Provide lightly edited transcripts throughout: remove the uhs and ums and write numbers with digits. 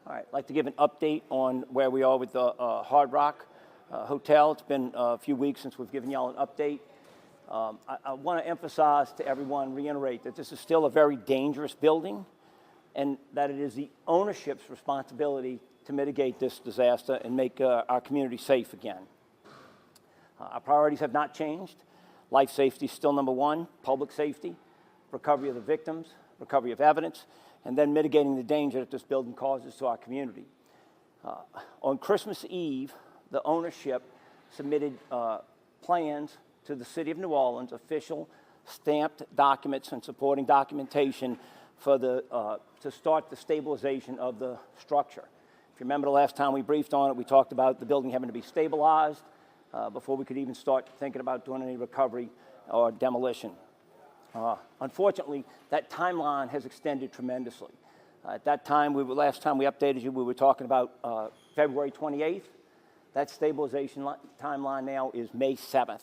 All right, I'd like to give an update on where we are with the Hard Rock Hotel. It's been a few weeks since we've given y'all an update. I want to emphasize to everyone, reiterate that this is still a very dangerous building and that it is the ownership's responsibility to mitigate this disaster and make our community safe again. Our priorities have not changed. Life safety is still number one, public safety, recovery of the victims, recovery of evidence, and then mitigating the danger that this building causes to our community. On Christmas Eve, the ownership submitted plans to the City of New Orleans, official stamped documents and supporting documentation for to start the stabilization of the structure. If you remember the last time we briefed on it, we talked about the building having to be stabilized before we could even start thinking about doing any recovery or demolition. Unfortunately, that timeline has extended tremendously. At that time, last time we updated you, we were talking about February 28th. That stabilization timeline now is May 7th.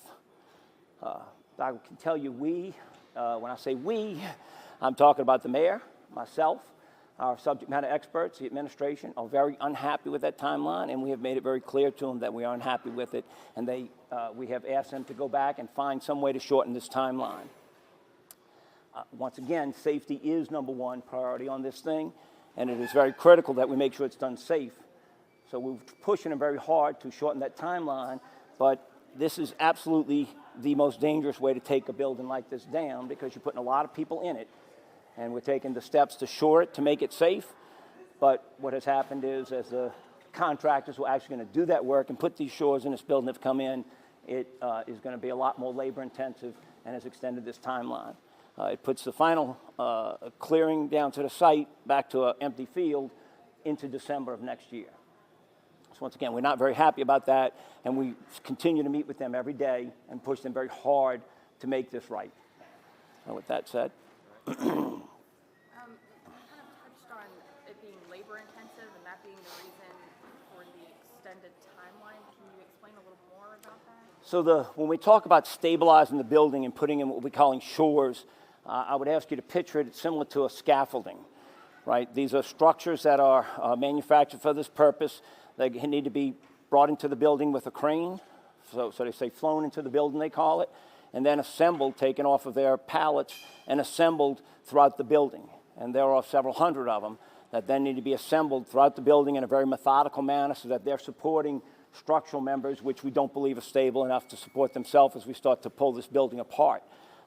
I can tell you when I say we, I'm talking about the mayor, myself, our subject matter experts, the administration, are very unhappy with that timeline, and we have made it very clear to them that we are unhappy with it, and we have asked them to go back and find some way to shorten this timeline. Once again, safety is number one priority on this thing, and it is very critical that we make sure it's done safe. So we're pushing them very hard to shorten that timeline, but this is absolutely the most dangerous way to take a building like this down because you're putting a lot of people in it, and we're taking the steps to shore it to make it safe. But what has happened is, as the contractors who are actually going to do that work and put these shores in this building have come in, it is going to be a lot more labor intensive and has extended this timeline. It puts the final clearing down to the site back to an empty field into December of next year. So once again, we're not very happy about that, and we continue to meet with them every day and push them very hard to make this right. And with that said. You kind of touched on it being labor intensive and that being the reason for the extended timeline. Can you explain a little more about that? So when we talk about stabilizing the building and putting in what we're calling shores, I would ask you to picture it similar to a scaffolding, right? These are structures that are manufactured for this purpose. They need to be brought into the building with a crane. So they say flown into the building, they call it, and then assembled, taken off of their pallets and assembled throughout the building. And there are several hundred of them that then need to be assembled throughout the building in a very methodical manner so that they're supporting structural members which we don't believe are stable enough to support themselves as we start to pull this building apart.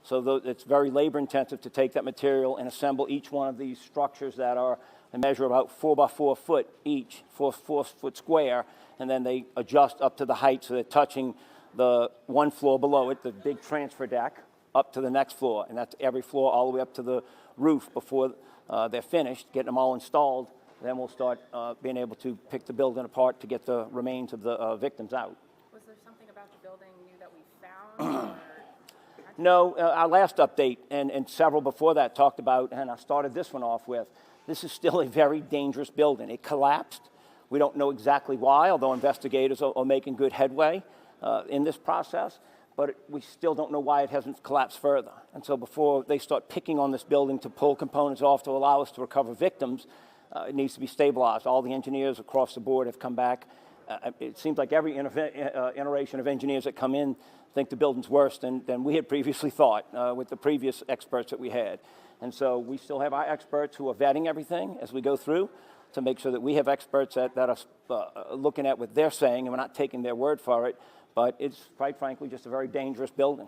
So it's very labor intensive to take that material and assemble each one of these structures that they measure about 4 by 4 foot each, 4 foot square, and then they adjust up to the height so they're touching the one floor below it, the big transfer deck, up to the next floor, and that's every floor all the way up to the roof before they're finished, getting them all installed. Then we'll start being able to pick the building apart to get the remains of the victims out. Was there something about the building new that we found? No, our last update and several before that talked about, and I started this one off with, this is still a very dangerous building. It collapsed. We don't know exactly why, although investigators are making good headway in this process, but we still don't know why it hasn't collapsed further. And so before they start picking on this building to pull components off to allow us to recover victims, it needs to be stabilized. All the engineers across the board have come back. It seems like every iteration of engineers that come in think the building's worse than we had previously thought with the previous experts that we had. And so we still have our experts who are vetting everything as we go through to make sure that we have experts that are looking at what they're saying, and we're not taking their word for it, but it's, quite frankly, just a very dangerous building.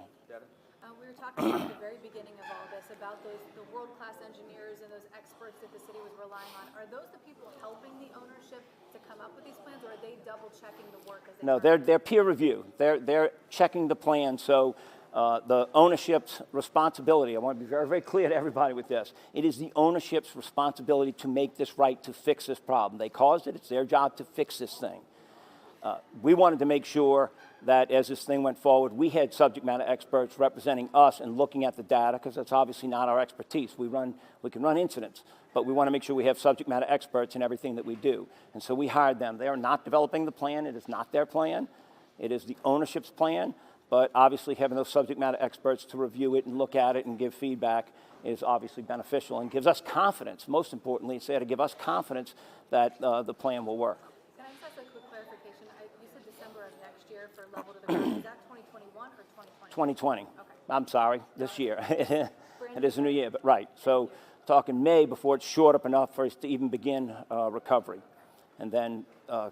We were talking at the very beginning of all this about the world-class engineers and those experts that the city was relying on. Are those the people helping the ownership to come up with these plans, or are they double-checking the work? No, they're peer review. They're checking the plan. So the ownership's responsibility, I want to be very, very clear to everybody with this, it is the ownership's responsibility to make this right, to fix this problem. They caused it. It's their job to fix this thing. We wanted to make sure that as this thing went forward, we had subject matter experts representing us and looking at the data, because that's obviously not our expertise. We can run incidents, but we want to make sure we have subject matter experts in everything that we do. And so we hired them. They are not developing the plan. It is not their plan. It is the ownership's plan, but obviously having those subject matter experts to review it and look at it and give feedback is obviously beneficial and gives us confidence. Most importantly, it's there to give us confidence that the plan will work. Can I just ask a quick clarification? You said December of next year for level to the ground. Is that 2021 or 2020? 2020. Okay. I'm sorry, this year. It is a new year, but right. So talking May before it's shored up enough for us to even begin recovery, and then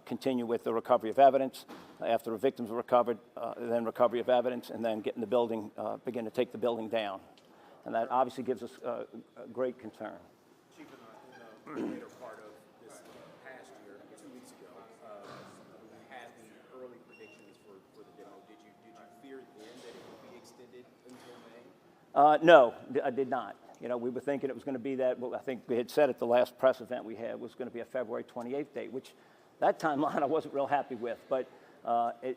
continue with the recovery of evidence. After the victims are recovered, then recovery of evidence, and then getting the building, begin to take the building down. And that obviously gives us a great concern. Chief, in the later part of this past year, 2 weeks ago, we had the early predictions for the demo. Did you fear then that it would be extended until May? No, I did not. You know, we were thinking it was going to be that, well, I think we had said at the last press event we had was going to be a February 28th date, which that timeline I wasn't real happy with. But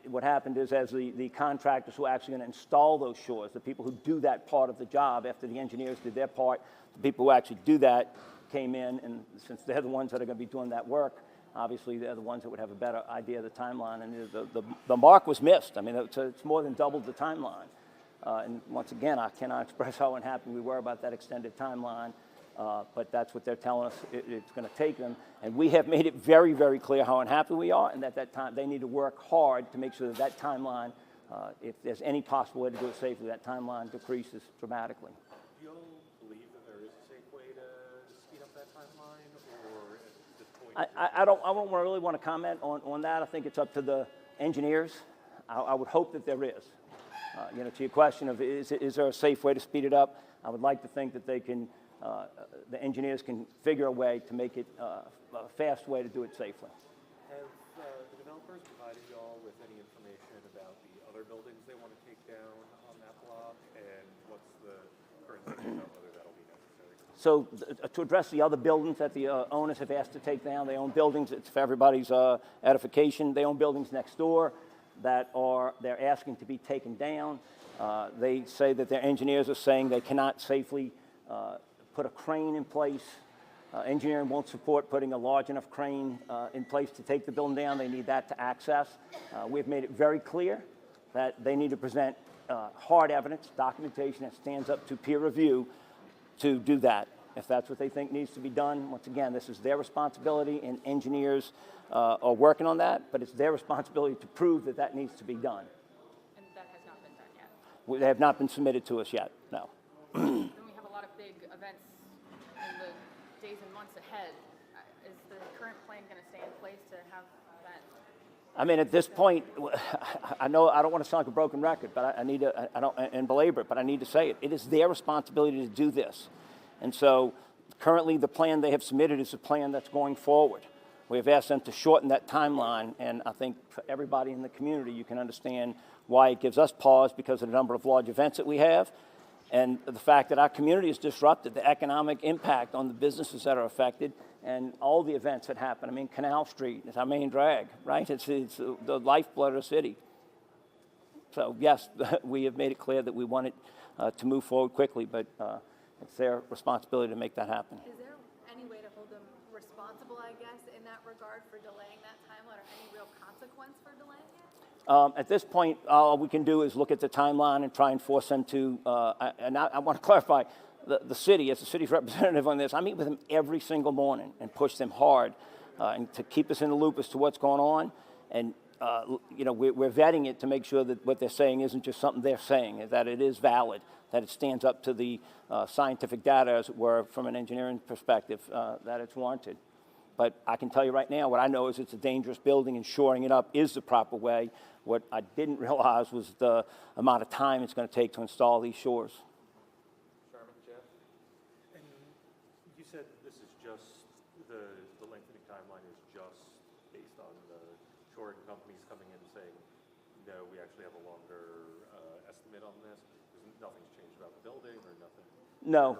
what happened is as the contractors who are actually going to install those shores, the people who do that part of the job after the engineers did their part, the people who actually do that came in, and since they're the ones that are going to be doing that work, obviously they're the ones that would have a better idea of the timeline. And the mark was missed. I mean, it's more than doubled the timeline. And once again, I cannot express how unhappy we were about that extended timeline, but that's what they're telling us it's going to take them. And we have made it very, very clear how unhappy we are, and that time they need to work hard to make sure that that timeline, if there's any possible way to do it safely, that timeline decreases dramatically. Do you all believe that there is a safe way to speed up that timeline, or at this point? I don't really want to comment on that. I think it's up to the engineers. I would hope that there is. You know, to your question of is there a safe way to speed it up, I would like to think that they can, the engineers can figure a way to make it a fast way to do it safely. Have the developers provided you all with any information about the other buildings they want to take down on that block, and what's the current thinking about whether that'll be necessary? So to address the other buildings that the owners have asked to take down, they own buildings, it's for everybody's edification, they own buildings next door that they're asking to be taken down. They say that their engineers are saying they cannot safely put a crane in place. Engineering won't support putting a large enough crane in place to take the building down. They need that to access. We've made it very clear that they need to present hard evidence, documentation that stands up to peer review to do that. If that's what they think needs to be done, once again, this is their responsibility, and engineers are working on that, but it's their responsibility to prove that that needs to be done. And that has not been done yet. They have not been submitted to us yet, no. Then we have a lot of big events in the days and months ahead. Is the current plan going to stay in place to have that? I mean, at this point, I know I don't want to sound like a broken record, but I need to, I don't, and belabor it, but I need to say it. It is their responsibility to do this. And so currently the plan they have submitted is a plan that's going forward. We have asked them to shorten that timeline, and I think for everybody in the community, you can understand why it gives us pause because of the number of large events that we have, and the fact that our community is disrupted, the economic impact on the businesses that are affected, and all the events that happen. I mean, Canal Street is our main drag, right? It's the lifeblood of the city. So yes, we have made it clear that we want it to move forward quickly, but it's their responsibility to make that happen. Is there any way to hold them responsible, I guess, in that regard for delaying that timeline, or any real consequence for delaying it? At this point, all we can do is look at the timeline and try and force them to, and I want to clarify, the city, as the city's representative on this, I meet with them every single morning and push them hard and to keep us in the loop as to what's going on. And, you know, we're vetting it to make sure that what they're saying isn't just something they're saying, that it is valid, that it stands up to the scientific data, as it were, from an engineering perspective, that it's warranted. But I can tell you right now, what I know is it's a dangerous building, and shoring it up is the proper way. What I didn't realize was the amount of time it's going to take to install these shores. Chairman, Jeff? And you said this is just, the lengthening timeline is just based on the shoring companies coming in and saying, no, we actually have a longer estimate on this. Nothing's changed about the building or nothing? No,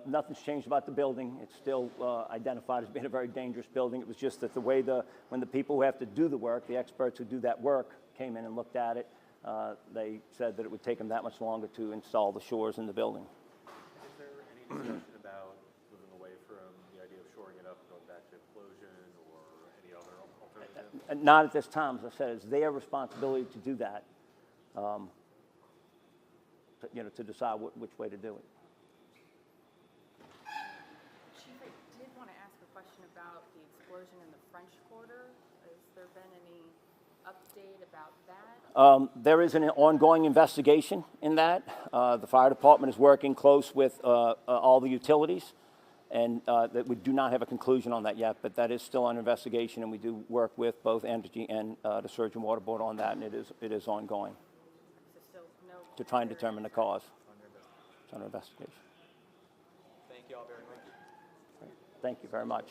nothing's changed about the building. It's still identified as being a very dangerous building. It was just that the way when the people who have to do the work, the experts who do that work, came in and looked at it, they said that it would take them that much longer to install the shores in the building. Is there any discussion about moving away from the idea of shoring it up and going back to implosion or any other alternative? Not at this time. As I said, it's their responsibility to do that, you know, to decide which way to do it. French Quarter. Has there been any update about that? There is an ongoing investigation in that. The fire department is working close with all the utilities, and that we do not have a conclusion on that yet, but that is still under investigation, and we do work with both Entergy and the Surgeon Water Board on that, and it is ongoing So still no to try and clear determine the cause. It's under investigation. Thank you all very much. Thank you very much.